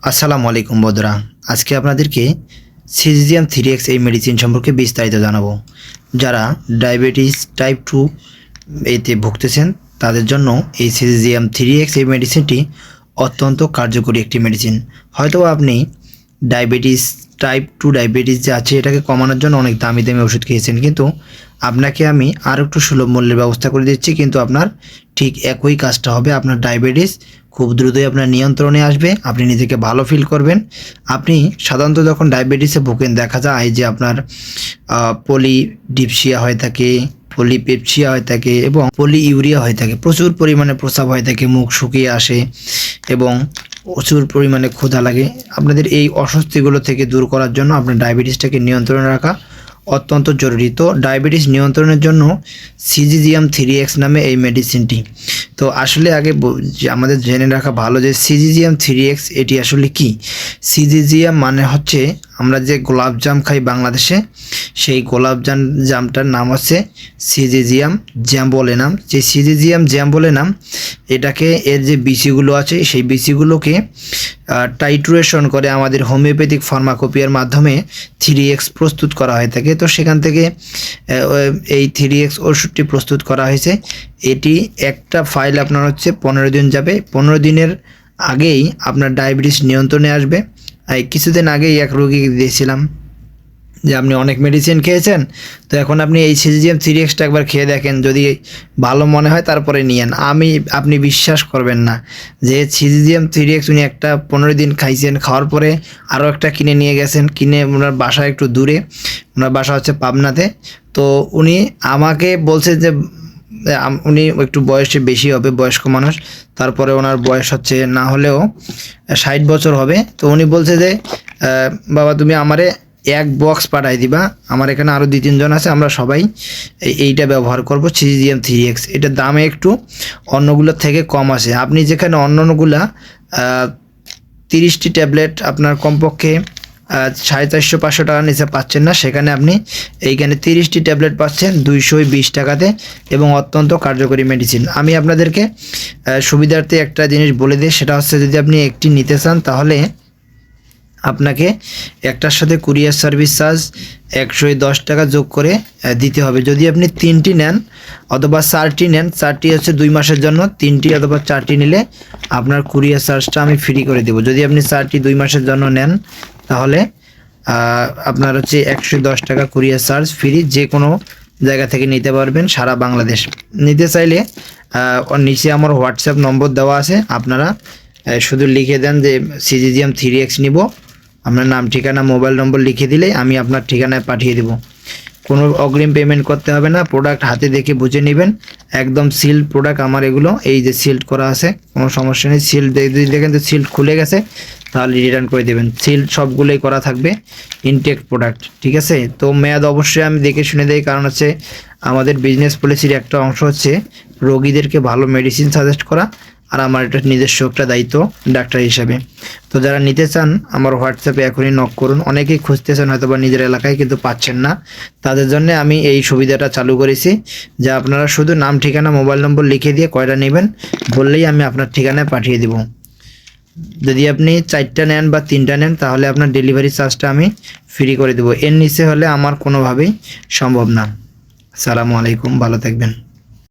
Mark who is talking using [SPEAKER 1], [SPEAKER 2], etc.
[SPEAKER 1] আসসালামু আলাইকুম বন্ধুরা। আজকে আপনাদেরকে সিজিজিয়াম 3x এই মেডিসিন সম্পর্কে বিস্তারিত জানাবো। যারা ডায়াবেটিস টাইপ 2 এতে ভুগতেছেন তাদের জন্য এই সিজিজিয়াম 3x এই মেডিসিনটি অত্যন্ত কার্যকরী একটি মেডিসিন। হয়তো আপনি ডায়াবেটিস টাইপ 2 ডায়াবেটিস যে আছে এটাকে কমানোর জন্য অনেক দামি দামি ওষুধ খেয়েছেন, কিন্তু আপনাকে আমি আরও একটু সুলভ মূল্যের ব্যবস্থা করে দিচ্ছি, কিন্তু আপনার ঠিক একই কাজটা হবে। আপনার ডায়াবেটিস খুব দ্রুতই আপনার নিয়ন্ত্রণে আসবে, আপনি নিজেকে ভালো ফিল করবেন। আপনি সাধারণত যখন ডায়াবেটিসে ভোগেন দেখা যায় যে আপনার পলিডিপসিয়া হয়ে থাকে, পলিপেপসিয়া হয়ে থাকে এবং পলিইউরিয়া হয়ে থাকে, প্রচুর পরিমাণে প্রস্রাব হয়ে থাকে, মুখ শুকিয়ে আসে এবং প্রচুর পরিমাণে ক্ষুধা লাগে। আপনাদের এই অস্বস্তিগুলো থেকে দূর করার জন্য আপনার ডায়াবেটিসটাকে নিয়ন্ত্রণে রাখা অত্যন্ত জরুরি। তো ডায়াবেটিস নিয়ন্ত্রণের জন্য সিজিজিয়াম 3x নামে এই মেডিসিনটি, তো আসলে আগে আমাদের জেনে রাখা ভালো যে সিজিজিয়াম 3x এটি আসলে কি। সিজিজিয়াম মানে হচ্ছে আমরা যে গোলাপজাম খাই বাংলাদেশে, সেই জামটার নাম হচ্ছে সিজিজিয়াম জ্যাম্বোলেনাম। যে সিজিজিয়াম জ্যাম্বোলেনাম এটাকে এর যে বিচিগুলো আছে সেই বিচিগুলোকে টাইট্রুয়েশন করে আমাদের হোমিওপ্যাথিক ফার্মাকোপিয়ার মাধ্যমে 3x প্রস্তুত করা হয়ে থাকে। তো সেখান থেকে এই 3x ওষুধটি প্রস্তুত করা হয়েছে। এটি একটা ফাইল আপনার হচ্ছে 15 দিন যাবে। 15 দিনের আগেই আপনার ডায়াবেটিস নিয়ন্ত্রণে আসবে। কিছুদিন আগেই এক রোগীকে দিয়েছিলাম যে আপনি অনেক মেডিসিন খেয়েছেন, তো এখন আপনি এই সিজিজিয়াম 3xটা একবার খেয়ে দেখেন, যদি ভালো মনে হয় তারপরে নিয়েন। আপনি বিশ্বাস করবেন না যে সিজিজিয়াম 3x উনি একটা 15 দিন খাইছেন, খাওয়ার পরে আরও একটা কিনে নিয়ে গেছেন, কিনে ওনার বাসা একটু দূরে, ওনার বাসা হচ্ছে পাবনাতে। তো উনি আমাকে বলছে যে উনি একটু বয়সে বেশি হবে, বয়স্ক মানুষ, তারপরে ওনার বয়স হচ্ছে না হলেও 60 বছর হবে। তো উনি বলছে যে বাবা তুমি আমারে এক বক্স পাঠাই দিবা, আমার এখানে আরও 2-3 জন আছে, আমরা সবাই এইটা ব্যবহার করব সিজিজিয়াম 3x। এটার দামে একটু অন্যগুলোর থেকে কম আছে। আপনি যেখানে অন্যগুলা 30টি ট্যাবলেট আপনার কমপক্ষে 450-500 টাকার নিচে পাচ্ছেন না, সেখানে আপনি এইখানে 30টি ট্যাবলেট পাচ্ছেন 220 টাকাতে এবং অত্যন্ত কার্যকরী মেডিসিন। আমি আপনাদেরকে সুবিধার্থে একটা জিনিস বলে দিই, সেটা হচ্ছে যদি আপনি একটি নিতে চান তাহলে আপনাকে একটার সাথে কুরিয়ার সার্ভিস চার্জ 110 টাকা যোগ করে দিতে হবে। যদি আপনি 3টি নেন অথবা 4টি নেন, 4টি হচ্ছে 2 মাসের জন্য, 3টি অথবা 4টি নিলে আপনার কুরিয়ার চার্জটা আমি ফ্রি করে দেবো। যদি আপনি 4টি 2 মাসের জন্য নেন তাহলে আপনার হচ্ছে 110 টাকা কুরিয়ার চার্জ ফ্রি, যে কোনো জায়গা থেকে নিতে পারবেন সারা বাংলাদেশ। নিতে চাইলে নিচে আমার হোয়াটসঅ্যাপ নম্বর দেওয়া আছে, আপনারা শুধু লিখে দেন যে সিজিজিয়াম 3x নিব, আপনার নাম ঠিকানা মোবাইল নম্বর লিখে দিলে আমি আপনার ঠিকানায় পাঠিয়ে দেব। কোনো অগ্রিম পেমেন্ট করতে হবে না, প্রোডাক্ট হাতে দেখে বুঝে নেবেন, একদম সিল্ড প্রোডাক্ট আমার এগুলো, এই যে সিল্ড করা আছে, কোনো সমস্যা নেই। সিল্ড যদি দেখেন যে সিল্ড খুলে গেছে তাহলে রিটার্ন করে দেবেন, সিল্ড সবগুলোই করা থাকবে, ইনটেক প্রোডাক্ট, ঠিক আছে। তো মেয়াদ অবশ্যই আমি দেখে শুনে দেই, কারণ হচ্ছে আমাদের বিজনেস পলিসির একটা অংশ হচ্ছে রোগীদেরকে ভালো মেডিসিন সাজেস্ট করা, আর আমার এটা নিজস্ব একটা দায়িত্ব ডাক্তার হিসাবে। তো যারা নিতে চান আমার হোয়াটসঅ্যাপে এখনই নক করুন। অনেকেই খুঁজতেছেন হয়তো বা নিজের এলাকায় কিন্তু পাচ্ছেন না, তাদের জন্য আমি এই সুবিধাটা চালু করেছি যে আপনারা শুধু নাম ঠিকানা মোবাইল নম্বর লিখে দিয়ে কয়টা নেবেন বললেই আমি আপনার ঠিকানায় পাঠিয়ে দেব। যদি আপনি 4টা নেন বা 3টা নেন তাহলে আপনার ডেলিভারি চার্জটা আমি ফ্রি করে দেবো, এর নিচে হলে আমার কোনোভাবেই সম্ভব না। আসসালামু আলাইকুম, ভালো থাকবেন।